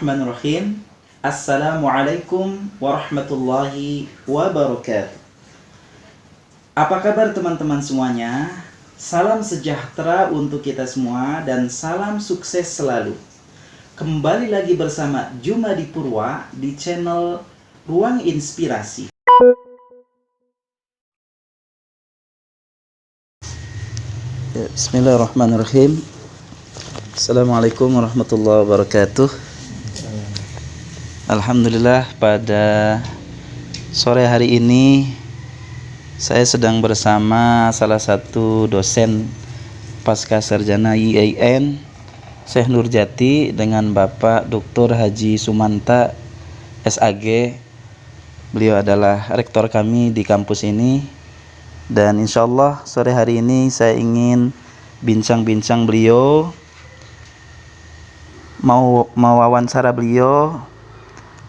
Bismillahirrahmanirrahim. Assalamualaikum warahmatullahi wabarakatuh. Apa kabar teman-teman semuanya? Salam sejahtera untuk kita semua dan salam sukses selalu. Kembali lagi bersama Jumadi Purwa di channel Ruang Inspirasi. Bismillahirrahmanirrahim. Assalamualaikum warahmatullahi wabarakatuh. Alhamdulillah, pada sore hari ini saya sedang bersama salah satu dosen pasca sarjana IAIN, Syekh Nurjati, dengan Bapak Dr. Haji Sumanta SAG. Beliau adalah rektor kami di kampus ini, dan insya Allah sore hari ini saya ingin bincang-bincang beliau, mau wawancara beliau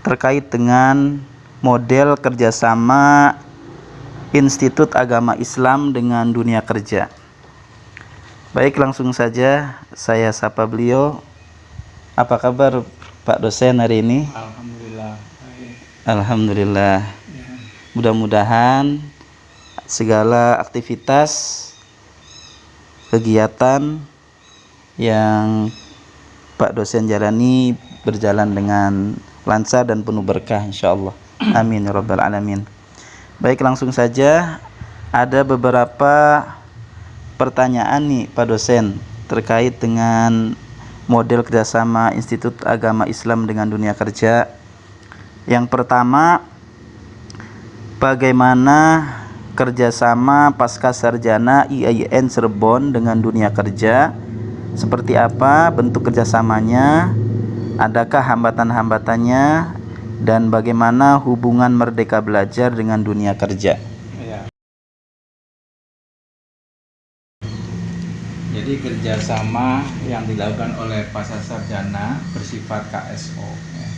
terkait dengan model kerjasama Institut Agama Islam dengan dunia kerja. Baik, langsung saja saya sapa beliau. Apa kabar Pak dosen hari ini? Alhamdulillah. Baik. Alhamdulillah. Ya. Mudah-mudahan segala aktivitas kegiatan yang Pak dosen jalani berjalan dengan lancar dan penuh berkah insyaallah. Amin ya rabbal alamin. Baik, langsung saja ada beberapa pertanyaan nih Pak dosen terkait dengan model kerjasama Institut Agama Islam dengan dunia kerja. Yang pertama, bagaimana kerjasama pasca sarjana IAIN Cirebon dengan dunia kerja? Seperti apa bentuk kerjasamanya? Adakah hambatan-hambatannya? Dan bagaimana hubungan Merdeka Belajar dengan dunia kerja? Ya. Jadi kerjasama yang dilakukan oleh pasca sarjana bersifat KSO. Ya.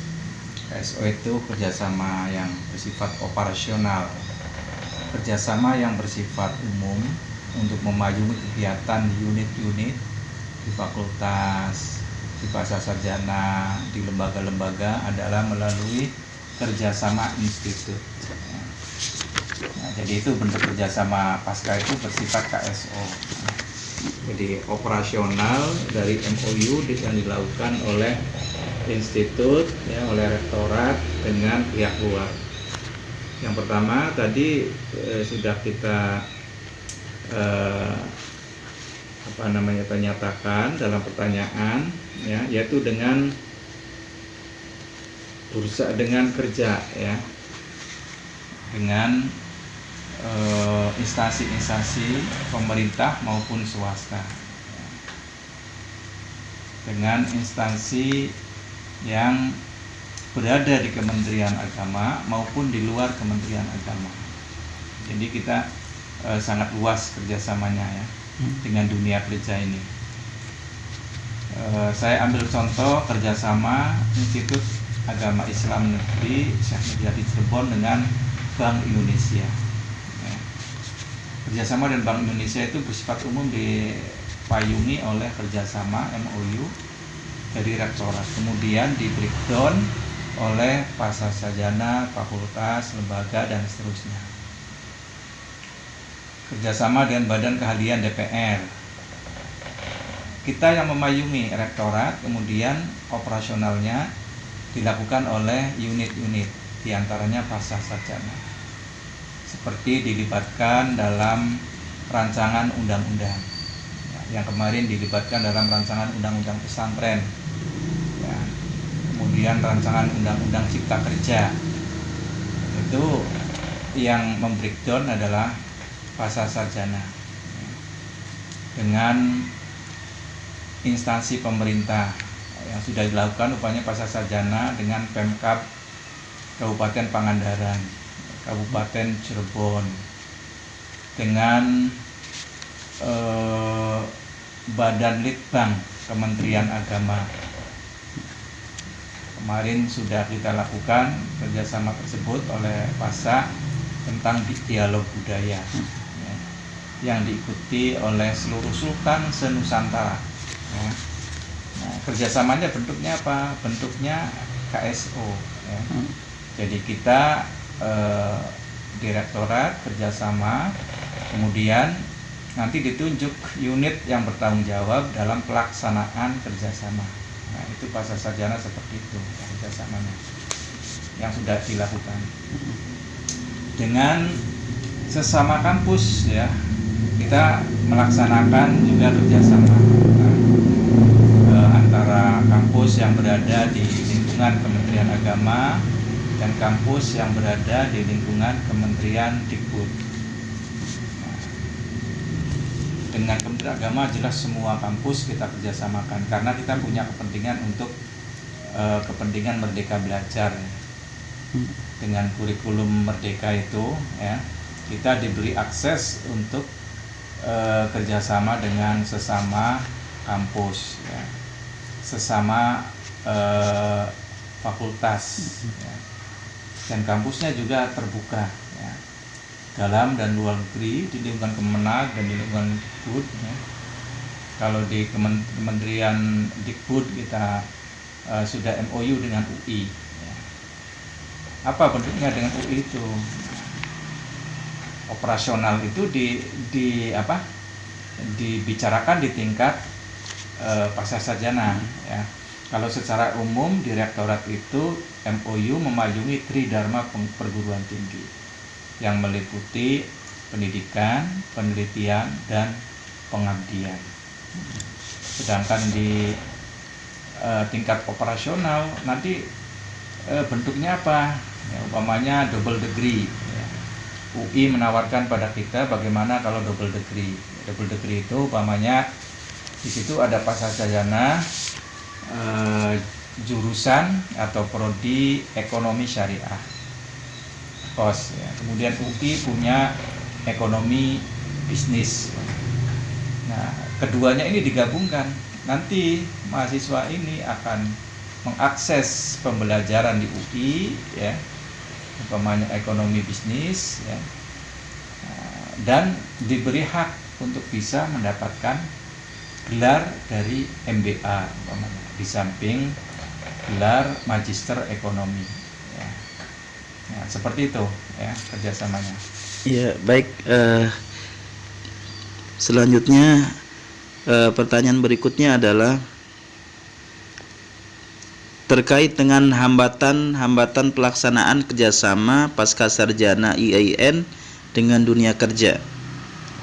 KSO itu kerjasama yang bersifat operasional, kerjasama yang bersifat umum untuk memayungi kegiatan di unit-unit, di fakultas, di pasca sarjana, di lembaga-lembaga adalah melalui kerjasama institut. Nah, jadi itu bentuk kerjasama pasca itu bersifat KSO. Jadi operasional dari MOU yang dilakukan oleh institut, ya, oleh rektorat dengan pihak luar. Yang pertama tadi sudah kita nyatakan dalam pertanyaan, ya, yaitu dengan berusaha dengan kerja, ya, dengan instansi-instansi pemerintah maupun swasta, ya, dengan instansi yang berada di Kementerian Agama maupun di luar Kementerian Agama. Jadi kita sangat luas kerjasamanya, ya, dengan dunia kerja ini. Saya ambil contoh kerjasama Institut Agama Islam Negeri Syekh Nurjati Cirebon dengan Bank Indonesia. Ya. Kerjasama dengan Bank Indonesia itu bersifat umum dipayungi oleh kerjasama MOU dari rektorat, kemudian di breakdown oleh pasca sarjana, fakultas, lembaga, dan seterusnya. Kerjasama dengan Badan Keahlian DPR, kita yang memayungi rektorat, kemudian operasionalnya dilakukan oleh unit-unit, diantaranya pasca sarjana, seperti dilibatkan dalam rancangan undang-undang, ya, yang kemarin dilibatkan dalam rancangan undang-undang pesantren, ya, kemudian rancangan undang-undang cipta kerja. Itu yang membreakdown adalah pasca sarjana, ya, dengan instansi pemerintah yang sudah dilakukan upaya pasca sarjana dengan Pemkab Kabupaten Pangandaran, Kabupaten Cirebon, dengan Badan Litbang Kementerian Agama. Kemarin sudah kita lakukan kerjasama tersebut oleh pasca tentang dialog budaya, ya, yang diikuti oleh seluruh sultan se-Nusantara. Ya. Nah, kerjasamanya bentuknya apa? Bentuknya KSO ya. Jadi kita direktorat kerjasama, kemudian nanti ditunjuk unit yang bertanggung jawab dalam pelaksanaan kerjasama. Nah itu pasca sarjana seperti itu kerjasamanya yang sudah dilakukan dengan sesama kampus ya. Kita melaksanakan juga kerjasama antara kampus yang berada di lingkungan Kementerian Agama dan kampus yang berada di lingkungan Kementerian Dikbud. Nah, dengan Kementerian Agama jelas semua kampus kita kerjasamakan karena kita punya kepentingan untuk kepentingan Merdeka Belajar. Dengan kurikulum Merdeka itu ya, kita diberi akses untuk kerjasama dengan sesama kampus ya, sesama fakultas ya. Dan kampusnya juga terbuka ya, dalam dan luar negeri, di lingkungan Kemenag dan di lingkungan Dikbud ya. Kalau di Kementerian Dikbud kita sudah MOU dengan UI ya. Apa bentuknya dengan UI itu? Operasional itu dibicarakan di tingkat pasca sarjana ya. Kalau secara umum direktorat itu MOU memayungi Tridharma perguruan tinggi yang meliputi pendidikan, penelitian, dan pengabdian. Sedangkan di tingkat operasional nanti bentuknya apa? Ya, umpamanya double degree. Ya. UI menawarkan pada kita bagaimana kalau double degree. Double degree itu umpamanya di situ ada pasca sarjana jurusan atau prodi ekonomi syariah POS ya. Kemudian UI punya ekonomi bisnis. Nah keduanya ini digabungkan, nanti mahasiswa ini akan mengakses pembelajaran di UI ya, umpamanya ekonomi bisnis ya, dan diberi hak untuk bisa mendapatkan gelar dari MBA umpamanya, di samping gelar magister ekonomi ya. Nah, seperti itu ya kerjasamanya. Ya baik, selanjutnya pertanyaan berikutnya adalah terkait dengan hambatan pelaksanaan kerjasama pasca sarjana IAIN dengan dunia kerja.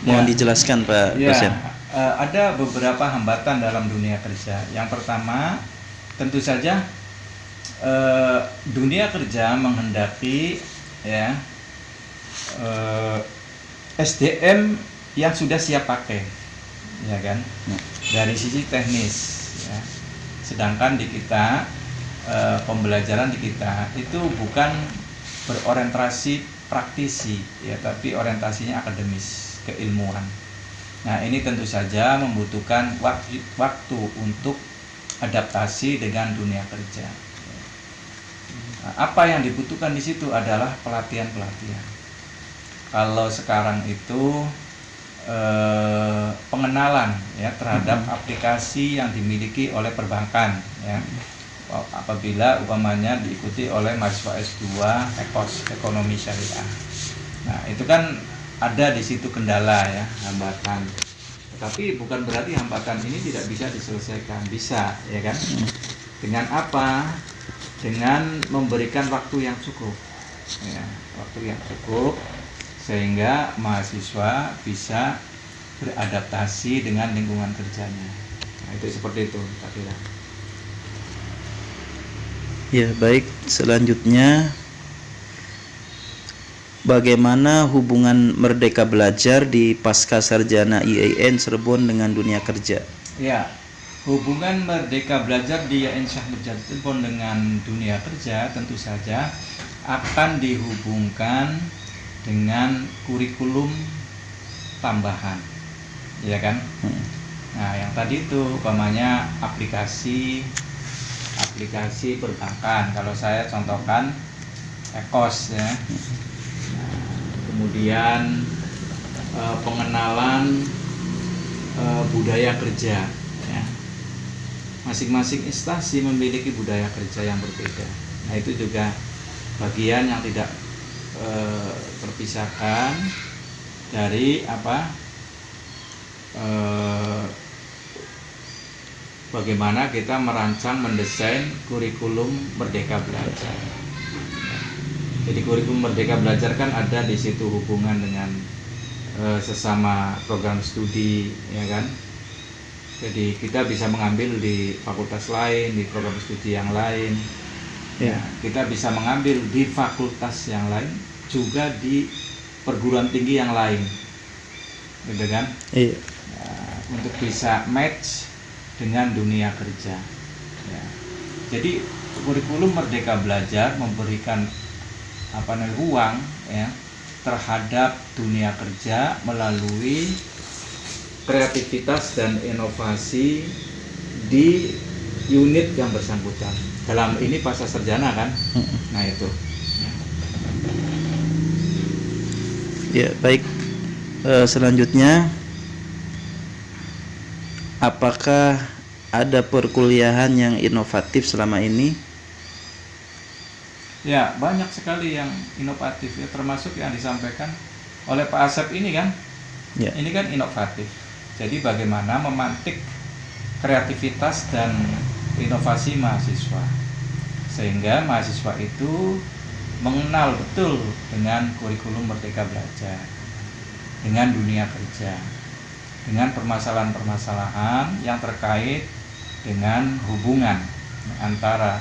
Mohon dijelaskan Pak dosen. Ada beberapa hambatan dalam dunia kerja. Yang pertama, tentu saja dunia kerja menghendaki ya SDM yang sudah siap pakai, ya kan? Dari sisi teknis. Ya. Sedangkan di kita pembelajaran di kita itu bukan berorientasi praktisi, ya, tapi orientasinya akademis, keilmuan. Nah ini tentu saja membutuhkan waktu untuk adaptasi dengan dunia kerja. Nah, apa yang dibutuhkan di situ adalah pelatihan-pelatihan. Kalau sekarang itu pengenalan ya terhadap aplikasi yang dimiliki oleh perbankan ya. Apabila umpamanya diikuti oleh mahasiswa S2 ekonomi syariah. Nah itu kan ada di situ kendala ya, hambatan. Tapi bukan berarti hambatan ini tidak bisa diselesaikan, bisa ya kan? Dengan apa? Dengan memberikan waktu yang cukup, ya, waktu yang cukup sehingga mahasiswa bisa beradaptasi dengan lingkungan kerjanya. Nah, itu seperti itu, Pak Kira. Ya baik, selanjutnya bagaimana hubungan Merdeka Belajar di pasca sarjana IAIN Cirebon dengan dunia kerja? Ya, hubungan Merdeka Belajar di IAIN Syah Mirjana Cirebon dengan dunia kerja tentu saja akan dihubungkan dengan kurikulum tambahan, ya kan? Nah, yang tadi itu umpamanya aplikasi perbankan. Kalau saya contohkan EKOS ya. Kemudian pengenalan budaya kerja ya. masing-masing instansi memiliki budaya kerja yang berbeda. Nah, itu juga bagian yang tidak terpisahkan dari bagaimana kita merancang mendesain kurikulum Merdeka Belajar. Jadi kurikulum Merdeka Belajar kan ada di situ hubungan dengan sesama program studi, ya kan. Jadi kita bisa mengambil di fakultas lain, di program studi yang lain. Ya, kita bisa mengambil di fakultas yang lain, juga di perguruan tinggi yang lain, gitu kan? Iya. Ya, untuk bisa match dengan dunia kerja. Ya. Jadi kurikulum Merdeka Belajar memberikan ruang ya terhadap dunia kerja melalui kreativitas dan inovasi di unit yang bersangkutan. Dalam ini pasca sarjana kan. Nah, itu. Ya, baik. Selanjutnya, apakah ada perkuliahan yang inovatif selama ini? Ya, banyak sekali yang inovatif ya, termasuk yang disampaikan oleh Pak Asep ini kan. Ya. Ini kan inovatif. Jadi bagaimana memantik kreativitas dan inovasi mahasiswa, sehingga mahasiswa itu mengenal betul dengan kurikulum Merdeka Belajar, dengan dunia kerja, dengan permasalahan-permasalahan yang terkait dengan hubungan antara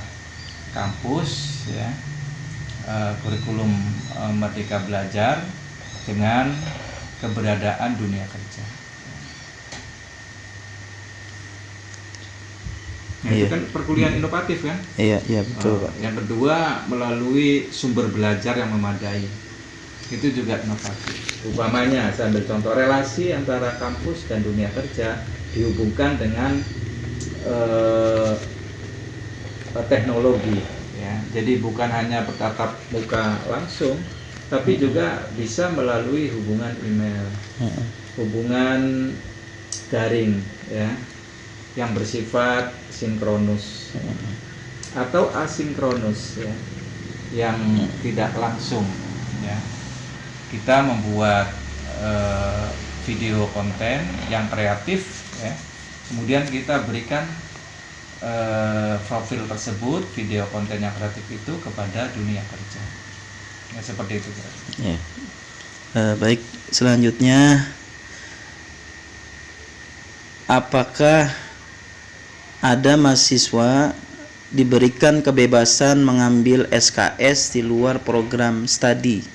kampus ya, kurikulum Merdeka Belajar dengan keberadaan dunia kerja. Nah, Iya. itu kan perkuliahan inovatif kan? Iya, betul, Pak. Yang kedua, melalui sumber belajar yang memadai. Itu juga inovatif. Umpamanya, saya ambil contoh relasi antara kampus dan dunia kerja dihubungkan dengan teknologi. Ya. Jadi bukan hanya bertatap muka langsung, tapi juga bisa melalui hubungan email, hubungan daring, ya, yang bersifat sinkronus atau asinkronus, ya, yang tidak langsung. Ya. Kita membuat video konten yang kreatif, ya. Kemudian kita berikan profil tersebut, video konten yang kreatif itu kepada dunia kerja. Ya, seperti itu. Ya. Baik, selanjutnya, apakah ada mahasiswa diberikan kebebasan mengambil SKS di luar program studi?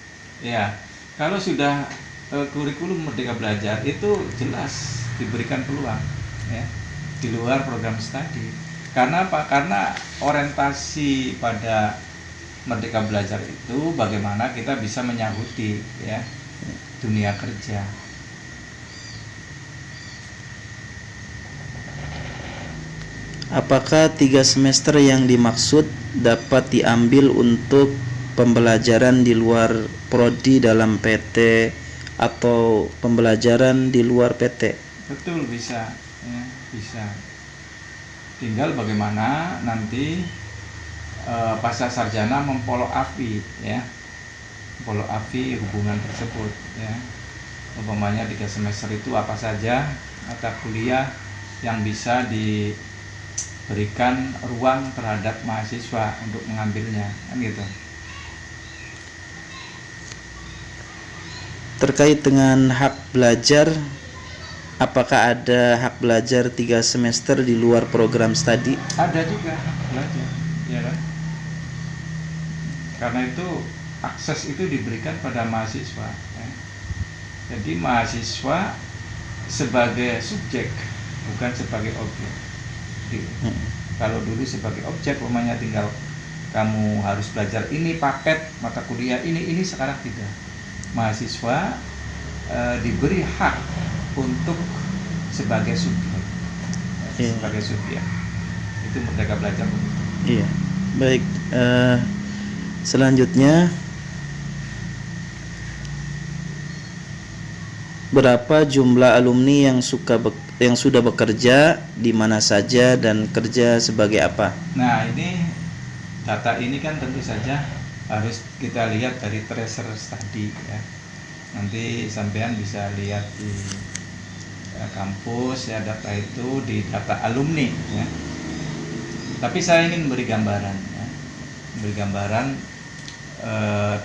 Ya, kalau sudah kurikulum Merdeka Belajar itu jelas diberikan peluang ya di luar program studi. Karena apa? Karena orientasi pada Merdeka Belajar itu bagaimana kita bisa menyahuti ya dunia kerja. Apakah 3 semester yang dimaksud dapat diambil untuk pembelajaran di luar prodi dalam PT atau pembelajaran di luar PT? Betul, bisa ya, bisa. Tinggal bagaimana nanti pasca sarjana memfollow up ya. Follow up hubungan tersebut ya. Umpamanya 3 semester itu apa saja mata kuliah yang bisa diberikan ruang terhadap mahasiswa untuk mengambilnya, kan gitu. Terkait dengan hak belajar, apakah ada hak belajar 3 semester di luar program studi? Ada juga hak belajar, ya kan? Karena itu akses itu diberikan pada mahasiswa. Ya. Jadi mahasiswa sebagai subjek, bukan sebagai objek. Kalau dulu sebagai objek, umpamanya tinggal kamu harus belajar ini paket mata kuliah ini sekarang tidak. Mahasiswa diberi hak untuk sebagai subjek, sebagai subjek. Itu Merdeka Belajar begitu. Iya, baik. Selanjutnya, berapa jumlah alumni yang yang sudah bekerja di mana saja dan kerja sebagai apa? Nah, ini data ini kan tentu saja harus kita lihat dari tracer study ya. Nanti sampean bisa lihat di kampus ya, data itu di data alumni ya. Tapi saya ingin beri gambaran ya. Beri gambaran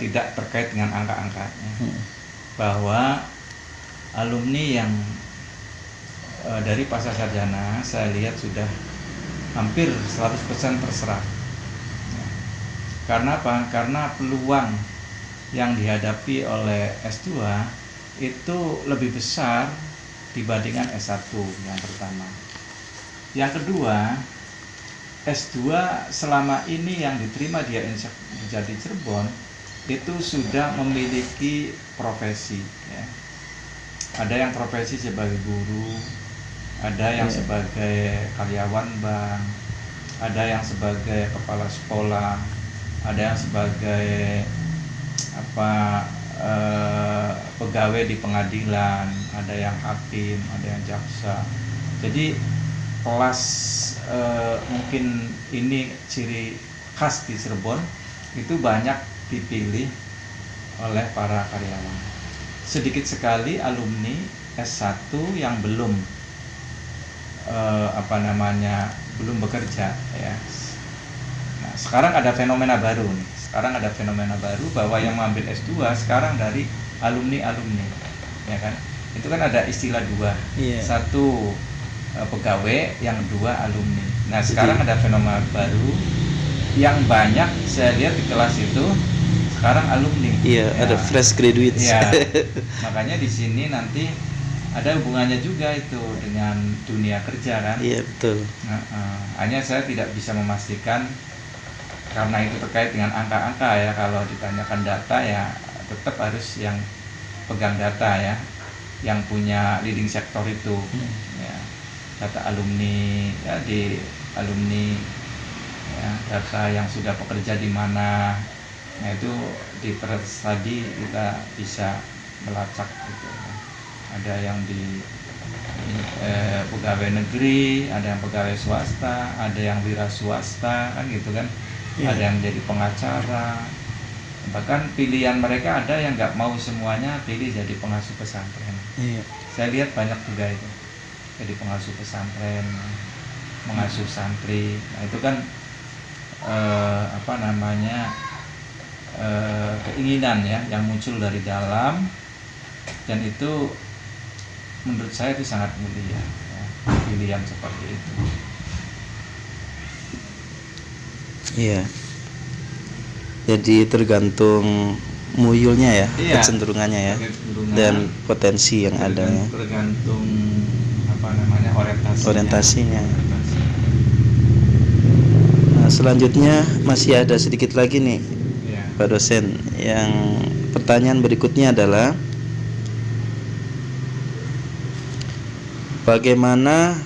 tidak terkait dengan angka-angkanya. Bahwa alumni yang dari pasca sarjana saya lihat sudah hampir 100% terserap. Karena apa? Karena peluang yang dihadapi oleh S2 itu lebih besar dibandingkan S1 yang pertama. Yang kedua, S2 selama ini yang diterima di Unjadi Cirebon itu sudah memiliki profesi ya. Ada yang profesi sebagai guru, ada yang sebagai karyawan bank, ada yang sebagai kepala sekolah, ada yang sebagai pegawai di pengadilan, ada yang hakim, ada yang jaksa. Jadi kelas mungkin ini ciri khas di Cirebon itu banyak dipilih oleh para karyawan. Sedikit sekali alumni S1 yang belum belum bekerja ya. Nah, sekarang ada fenomena baru nih. Sekarang ada fenomena baru bahwa yang mengambil S2 sekarang dari alumni ya kan. Itu kan ada istilah dua. Satu pegawai, yang dua alumni. Nah, sekarang ada fenomena baru yang banyak saya lihat di kelas itu sekarang alumni. Iya, ya. Ada fresh graduates. Ya, makanya di sini nanti ada hubungannya juga itu dengan dunia kerja kan. Iya, betul. Hanya saya tidak bisa memastikan karena itu terkait dengan angka-angka ya. Kalau ditanyakan data ya tetap harus yang pegang data ya, yang punya leading sektor itu. Ya, data alumni ya, di alumni ya, data yang sudah bekerja di mana. Nah, itu di tadi kita bisa melacak gitu. Ada yang di pegawai negeri, ada yang pegawai swasta, ada yang wira swasta kan gitu kan. Ada yang jadi pengacara. Bahkan pilihan mereka ada yang nggak mau semuanya pilih jadi pengasuh pesantren. Saya lihat banyak juga itu jadi pengasuh pesantren, mengasuh santri. Nah, itu kan keinginan ya yang muncul dari dalam, dan itu menurut saya itu sangat mulia ya, pilihan seperti itu. Iya. Jadi tergantung muyulnya ya, kecenderungannya ya, dan potensi yang ada ya. Tergantung orientasinya. Nah, selanjutnya masih ada sedikit lagi nih, Pak dosen. Yang pertanyaan berikutnya adalah bagaimana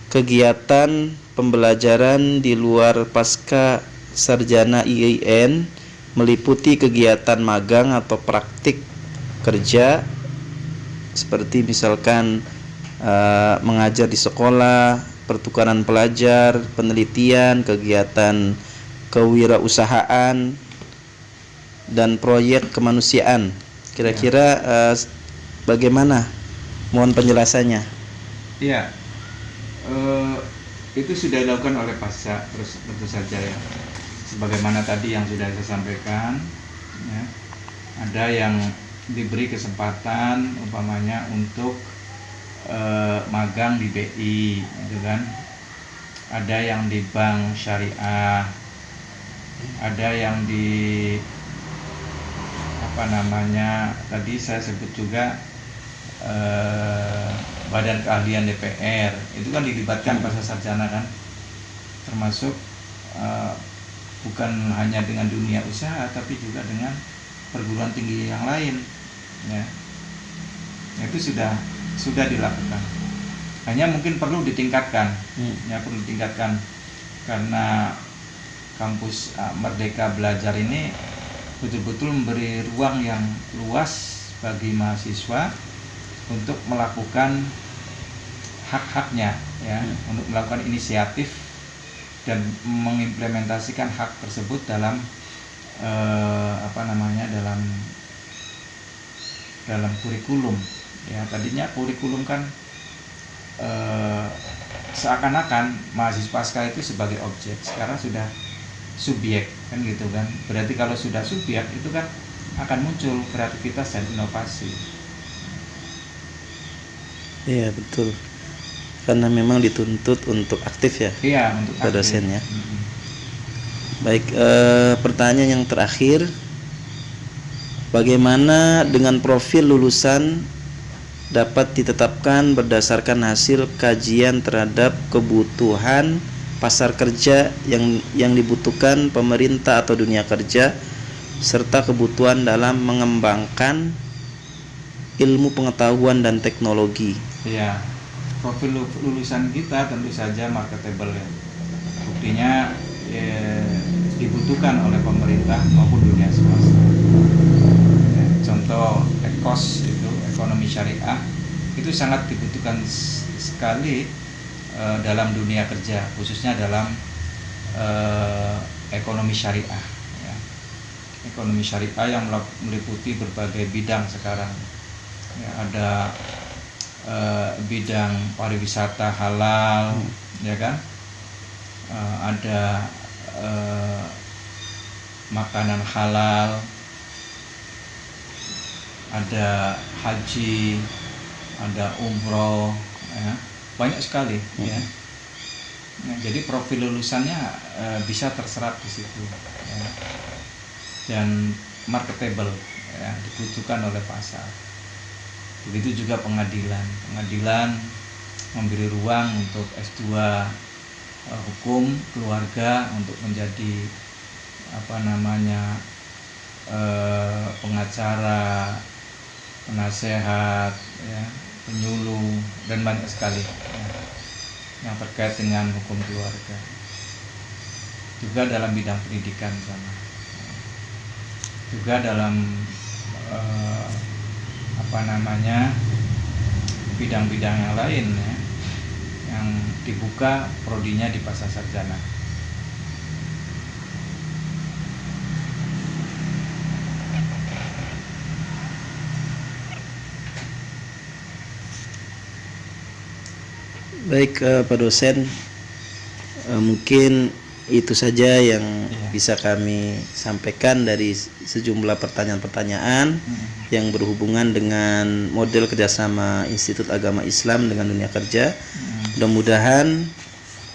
kegiatan pembelajaran di luar pasca sarjana IAIN meliputi kegiatan magang atau praktik kerja seperti misalkan mengajar di sekolah, pertukaran pelajar, penelitian, kegiatan kewirausahaan, dan proyek kemanusiaan. Kira-kira bagaimana? Mohon penjelasannya. Iya, itu sudah dilakukan oleh pasca, terus tentu saja ya. Sebagaimana tadi yang sudah saya sampaikan, ya, ada yang diberi kesempatan umpamanya untuk magang di BI, gitu kan. Ada yang di bank syariah, ada yang di tadi saya sebut juga badan keahlian DPR, itu kan dilibatkan pasca sarjana kan, termasuk bukan hanya dengan dunia usaha tapi juga dengan perguruan tinggi yang lain ya. Itu sudah dilakukan, hanya mungkin perlu ditingkatkan ya, perlu ditingkatkan karena kampus Merdeka Belajar ini betul-betul memberi ruang yang luas bagi mahasiswa untuk melakukan hak-haknya, ya, untuk melakukan inisiatif dan mengimplementasikan hak tersebut dalam dalam kurikulum. Ya, tadinya kurikulum kan seakan-akan mahasiswa pasca itu sebagai objek, sekarang sudah subjek kan gitu kan. Berarti kalau sudah subjek itu kan akan muncul kreativitas dan inovasi. Iya betul, karena memang dituntut untuk aktif ya Iya, untuk Pak aktif. dosen ya. Baik, pertanyaan yang terakhir, bagaimana dengan profil lulusan dapat ditetapkan berdasarkan hasil kajian terhadap kebutuhan pasar kerja yang dibutuhkan pemerintah atau dunia kerja, serta kebutuhan dalam mengembangkan ilmu pengetahuan dan teknologi. Iya, profil lulusan kita tentu saja marketable ya. Buktinya dibutuhkan oleh pemerintah maupun dunia swasta. Ya, contoh EKOS itu, ekonomi syariah, itu sangat dibutuhkan sekali dalam dunia kerja, khususnya dalam ekonomi syariah. Ya. Ekonomi syariah yang meliputi berbagai bidang sekarang. Ya, ada bidang pariwisata halal, ya kan? Ada makanan halal, ada haji, ada umroh, ya. Banyak sekali, ya. Nah, jadi profil lulusannya bisa terserap di situ, ya. Dan marketable, ya, dibutuhkan oleh pasar. Begitu juga pengadilan memberi ruang untuk S2 hukum keluarga untuk menjadi pengacara, penasehat, ya, penyuluh, dan banyak sekali, ya, yang terkait dengan hukum keluarga. Juga dalam bidang pendidikan sama, juga dalam bidang-bidang yang lain, ya, yang dibuka prodinya di Pasca Sarjana. Baik Pak dosen, mungkin itu saja yang bisa kami sampaikan dari sejumlah pertanyaan-pertanyaan yang berhubungan dengan model kerjasama Institut Agama Islam dengan dunia kerja. Mudah-mudahan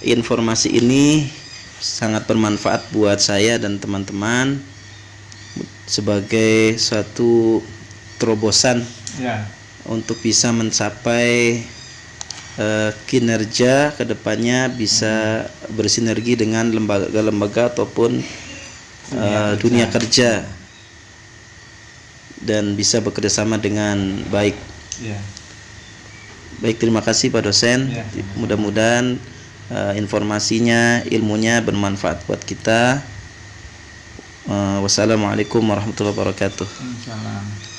informasi ini sangat bermanfaat buat saya dan teman-teman sebagai suatu terobosan, Ya. untuk bisa mencapai kinerja kedepannya bisa bersinergi dengan lembaga-lembaga ataupun dunia kerja dan bisa bekerja sama dengan baik. Ya. Baik, terima kasih Pak dosen. Ya. Mudah-mudahan informasinya, ilmunya bermanfaat buat kita. Wassalamualaikum warahmatullahi wabarakatuh. Salam.